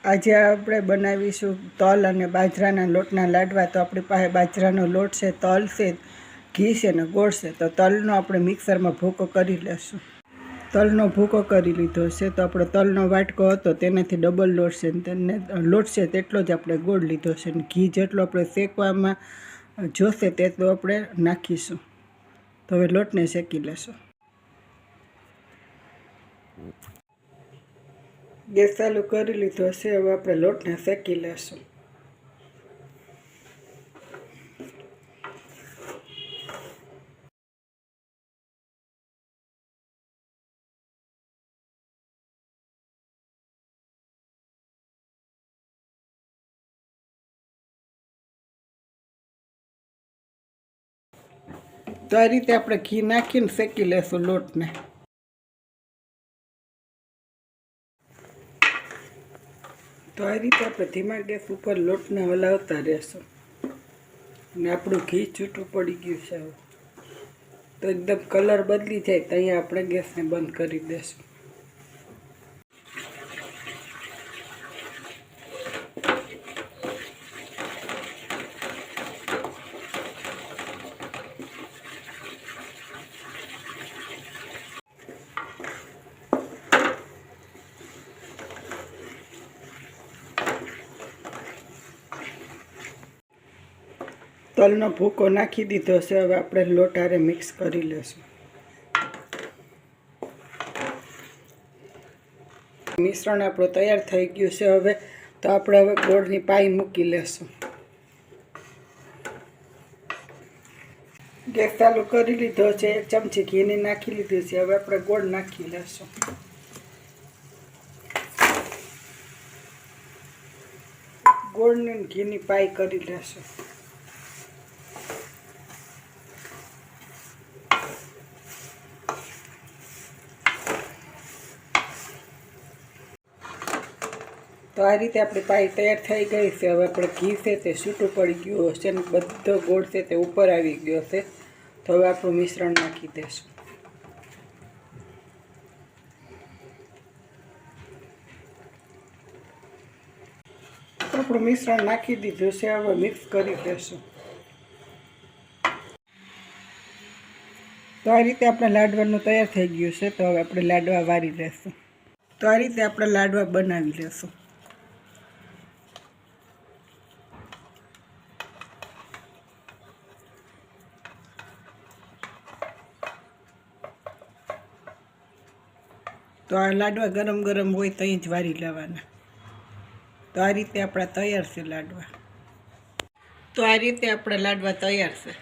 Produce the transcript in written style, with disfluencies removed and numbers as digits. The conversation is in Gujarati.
આજે આપણે બનાવીશું તલ અને બાજરાના લોટના લાડવા। તો આપણી પાસે બાજરાનો લોટ છે, તલ છે, ઘી છે ને ગોળ છે। તો તલનો આપણે મિક્સરમાં ભૂકો કરી લેશું। તલનો ભૂકો કરી લીધો છે। તો આપણે તલનો વાટકો હતો તેનાથી ડબલ લોટ છે, તેને લોટ છે તેટલો જ આપણે ગોળ લીધો છે, અને ઘી જેટલો આપણે શેકવામાં જોશે તેટલું આપણે નાખીશું। તો હવે લોટને શેકી લેશું। ગેસ ચાલુ કરી લીધો છે, હવે આપણે લોટને શેકી લેશું। તો આ રીતે આપણે ઘી નાખીને શેકી લેશું લોટને। તો આ રીતે આપણે ધીમા ગેસ ઉપર લોટને હલાવતા રહેશું, અને આપણું ઘી છૂટું પડી ગયું છે। હવે તો એકદમ કલર બદલી જાય તો અહીંયા આપણે ગેસને બંધ કરી દઈશું। તલનો ભૂકો નાખી દીધો છે, હવે આપણે લોટ હારે મિક્સ કરી લેશું। મિશ્રણ આપણું તૈયાર થઈ ગયું છે। હવે તો આપણે ગોળની પાઈ મૂકી લેશું। ગેસ ચાલુ કરી લીધો છે, 1 ચમચી ઘીની નાખી લીધી છે। હવે આપણે ગોળ નાખી લેશું। ગોળની ઘીની પાઈ કરી લેશું। તો આ રીતે આપણી પાઈ તૈયાર થઈ ગઈ છે। હવે આપણે ઘી છે તે છૂટું પડી ગયું હશે, અને બધો ગોળ છે તે ઉપર આવી ગયો છે। તો હવે આપણું મિશ્રણ નાખી દઈશું। આપણું મિશ્રણ નાખી દીધું છે, હવે મિક્સ કરી દઈશું। તો આ રીતે આપણે લાડવાનું તૈયાર થઈ ગયું છે। તો હવે આપણે લાડવા વારી લેશું। તો આ રીતે આપણે લાડવા બનાવી લેશું। તો આ લાડવા ગરમ ગરમ હોય તો જ વારી લેવાના। તો આ રીતે આપણા તૈયાર છે લાડવા। તો આ રીતે આપણા લાડવા તૈયાર છે।